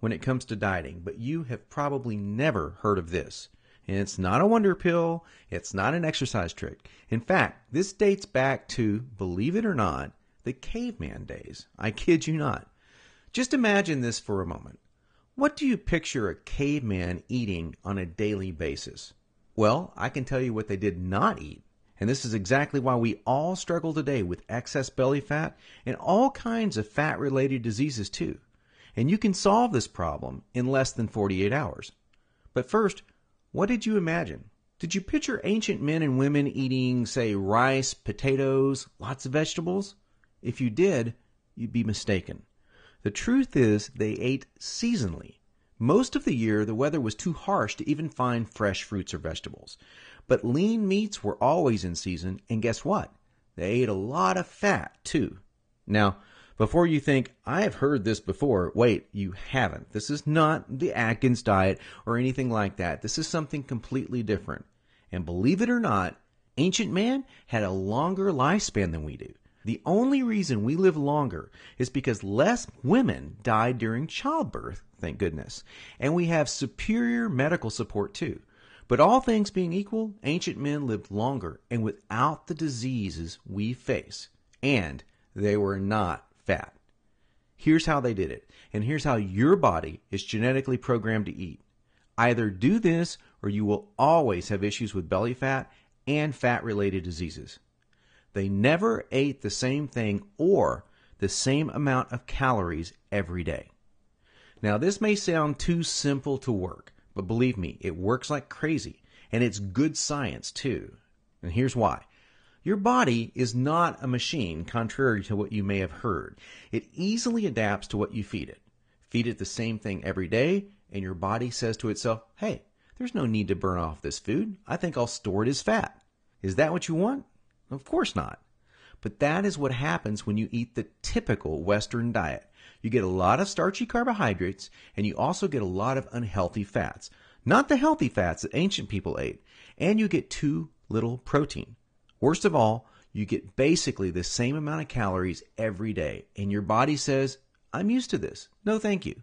when it comes to dieting, but you have probably never heard of this. And it's not a wonder pill. It's not an exercise trick. In fact, this dates back to, believe it or not, the caveman days. I kid you not. Just imagine this for a moment. What do you picture a caveman eating on a daily basis? Well, I can tell you what they did not eat. And this is exactly why we all struggle today with excess belly fat and all kinds of fat-related diseases too. And you can solve this problem in less than 48 hours. But first, what did you imagine? Did you picture ancient men and women eating, say, rice, potatoes, lots of vegetables? If you did, you'd be mistaken. The truth is they ate seasonally. Most of the year, the weather was too harsh to even find fresh fruits or vegetables. But lean meats were always in season, and guess what? They ate a lot of fat, too. Now, before you think, I have heard this before, wait, you haven't. This is not the Atkins diet or anything like that. This is something completely different. And believe it or not, ancient man had a longer lifespan than we do. The only reason we live longer is because less women died during childbirth, thank goodness. And we have superior medical support too. But all things being equal, ancient men lived longer and without the diseases we face. And they were not fat. Here's how they did it, and here's how your body is genetically programmed to eat. Either do this or you will always have issues with belly fat and fat-related diseases. They never ate the same thing or the same amount of calories every day. Now, this may sound too simple to work, but believe me, it works like crazy, and it's good science too. And here's why. Your body is not a machine, contrary to what you may have heard. It easily adapts to what you feed it. Feed it the same thing every day, and your body says to itself, hey, there's no need to burn off this food. I think I'll store it as fat. Is that what you want? Of course not. But that is what happens when you eat the typical Western diet. You get a lot of starchy carbohydrates, and you also get a lot of unhealthy fats. Not the healthy fats that ancient people ate. And you get too little protein. Worst of all, you get basically the same amount of calories every day, and your body says, I'm used to this. No, thank you.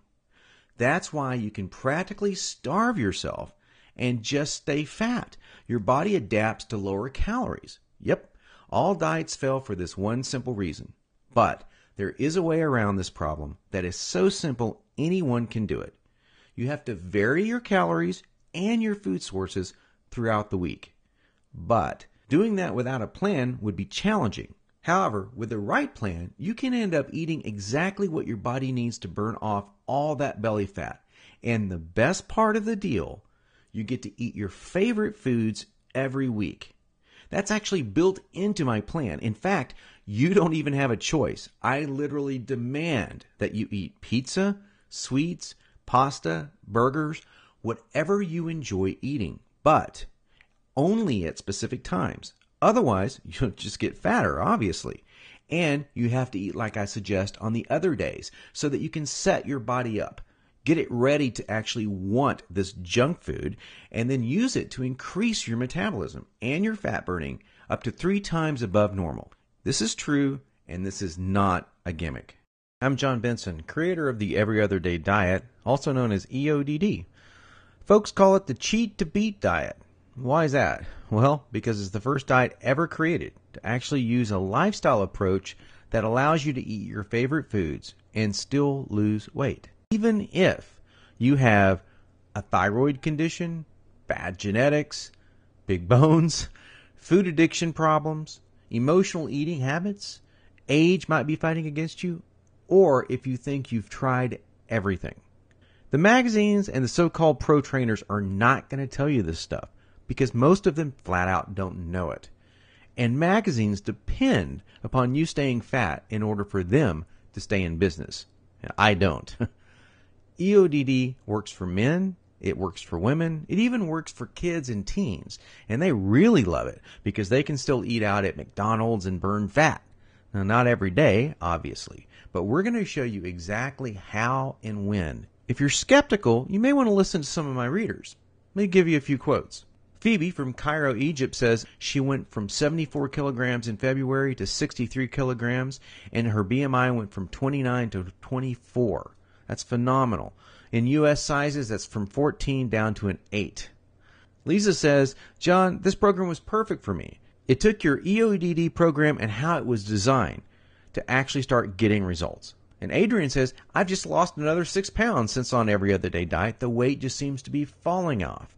That's why you can practically starve yourself and just stay fat. Your body adapts to lower calories. Yep, all diets fail for this one simple reason. But there is a way around this problem that is so simple anyone can do it. You have to vary your calories and your food sources throughout the week. But doing that without a plan would be challenging. However, with the right plan, you can end up eating exactly what your body needs to burn off all that belly fat. And the best part of the deal, you get to eat your favorite foods every week. That's actually built into my plan. In fact, you don't even have a choice. I literally demand that you eat pizza, sweets, pasta, burgers, whatever you enjoy eating. But only at specific times. Otherwise, you'll just get fatter, obviously. And you have to eat like I suggest on the other days so that you can set your body up. Get it ready to actually want this junk food and then use it to increase your metabolism and your fat burning up to 3 times above normal. This is true, and this is not a gimmick. I'm John Benson, creator of the Every Other Day Diet, also known as EODD. Folks call it the cheat to beat diet. Why is that? Well, because it's the first diet ever created to actually use a lifestyle approach that allows you to eat your favorite foods and still lose weight. Even if you have a thyroid condition, bad genetics, big bones, food addiction problems, emotional eating habits, age might be fighting against you, or if you think you've tried everything. The magazines and the so-called pro trainers are not going to tell you this stuff, because most of them flat out don't know it. And magazines depend upon you staying fat in order for them to stay in business. I don't. EODD works for men, it works for women, it even works for kids and teens. And they really love it because they can still eat out at McDonald's and burn fat. Now, not every day, obviously, but we're going to show you exactly how and when. If you're skeptical, you may want to listen to some of my readers. Let me give you a few quotes. Phoebe from Cairo, Egypt says she went from 74 kilograms in February to 63 kilograms, and her BMI went from 29 to 24. That's phenomenal. In U.S. sizes, that's from 14 down to an 8. Lisa says, John, this program was perfect for me. It took your EODD program and how it was designed to actually start getting results. And Adrian says, I've just lost another 6 pounds since on every other day diet. The weight just seems to be falling off.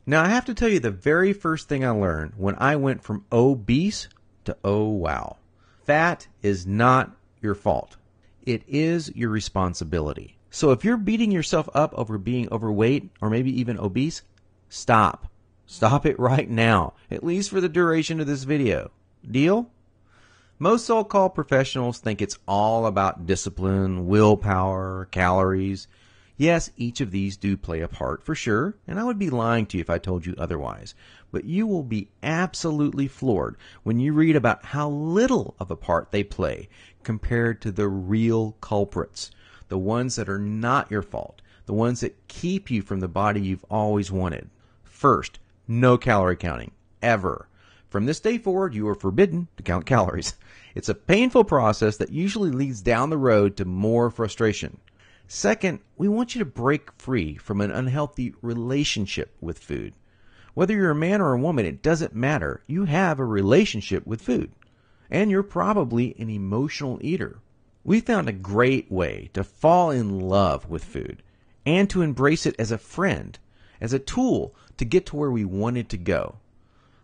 Now, I have to tell you the very first thing I learned when I went from obese to oh wow. Fat is not your fault. It is your responsibility. So if you're beating yourself up over being overweight or maybe even obese, stop. Stop it right now, at least for the duration of this video. Deal? Most so-called professionals think it's all about discipline, willpower, calories. Yes, each of these do play a part for sure, and I would be lying to you if I told you otherwise. But you will be absolutely floored when you read about how little of a part they play compared to the real culprits, the ones that are not your fault, the ones that keep you from the body you've always wanted. First, no calorie counting, ever. From this day forward, you are forbidden to count calories. It's a painful process that usually leads down the road to more frustration. Second, we want you to break free from an unhealthy relationship with food. Whether you're a man or a woman, it doesn't matter. You have a relationship with food. And you're probably an emotional eater. We found a great way to fall in love with food and to embrace it as a friend, as a tool to get to where we wanted to go.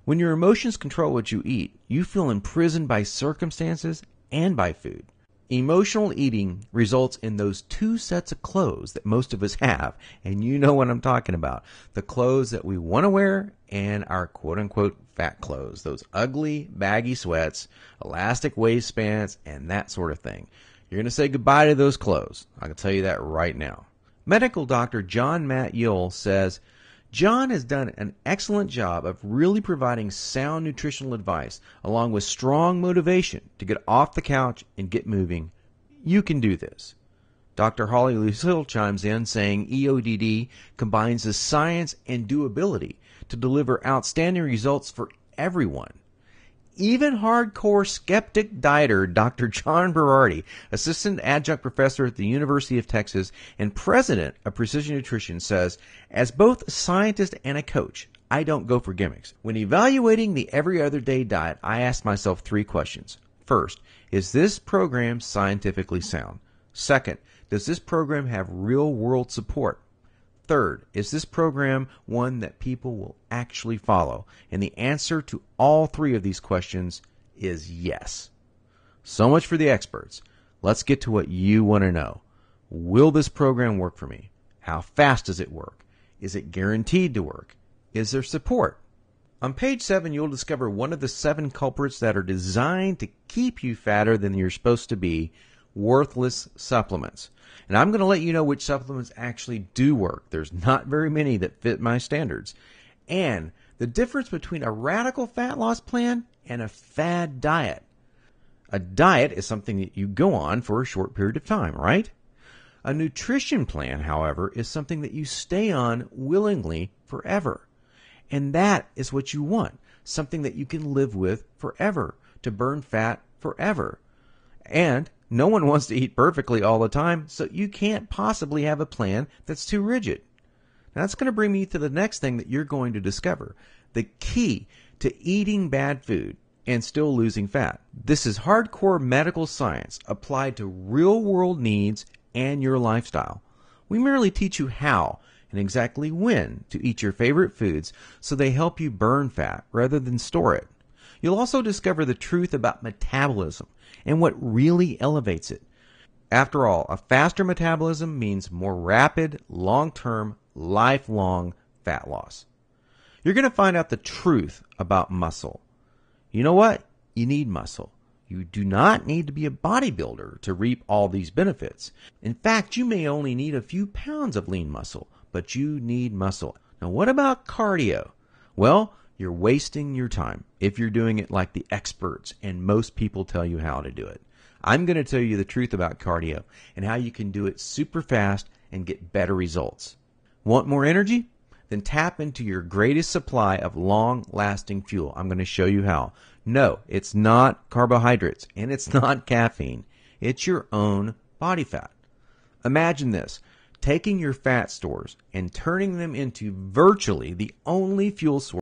When your emotions control what you eat, you feel imprisoned by circumstances and by food. Emotional eating results in those 2 sets of clothes that most of us have, and you know what I'm talking about. The clothes that we want to wear and our quote-unquote fat clothes, those ugly, baggy sweats, elastic waistbands, and that sort of thing. You're going to say goodbye to those clothes. I can tell you that right now. Medical doctor John Matt Yule says, John has done an excellent job of really providing sound nutritional advice along with strong motivation to get off the couch and get moving. You can do this. Dr. Holly Lucille chimes in saying EODD combines the science and doability to deliver outstanding results for everyone. Even hardcore skeptic dieter Dr. John Berardi, assistant adjunct professor at the University of Texas and president of Precision Nutrition, says, as both a scientist and a coach, I don't go for gimmicks. When evaluating the every other day diet, I ask myself 3 questions. First, is this program scientifically sound? Second, does this program have real world support? Third, is this program one that people will actually follow? And the answer to all 3 of these questions is yes. So much for the experts. Let's get to what you want to know. Will this program work for me? How fast does it work? Is it guaranteed to work? Is there support? On page 7, you'll discover one of the 7 culprits that are designed to keep you fatter than you're supposed to be, worthless supplements. And I'm going to let you know which supplements actually do work. There's not very many that fit my standards. And the difference between a radical fat loss plan and a fad diet. A diet is something that you go on for a short period of time, right? A nutrition plan, however, is something that you stay on willingly forever. And that is what you want, something that you can live with forever, to burn fat forever. And no one wants to eat perfectly all the time, so you can't possibly have a plan that's too rigid. Now, that's going to bring me to the next thing that you're going to discover, the key to eating bad food and still losing fat. This is hardcore medical science applied to real-world needs and your lifestyle. We merely teach you how and exactly when to eat your favorite foods so they help you burn fat rather than store it. You'll also discover the truth about metabolism and what really elevates it. After all, a faster metabolism means more rapid, long-term, lifelong fat loss. You're going to find out the truth about muscle. You know what? You need muscle. You do not need to be a bodybuilder to reap all these benefits. In fact, you may only need a few pounds of lean muscle, but you need muscle. Now, what about cardio? Well, you're wasting your time if you're doing it like the experts and most people tell you how to do it. I'm going to tell you the truth about cardio and how you can do it super fast and get better results. Want more energy? Then tap into your greatest supply of long-lasting fuel. I'm going to show you how. No, it's not carbohydrates and it's not caffeine. It's your own body fat. Imagine this, taking your fat stores and turning them into virtually the only fuel source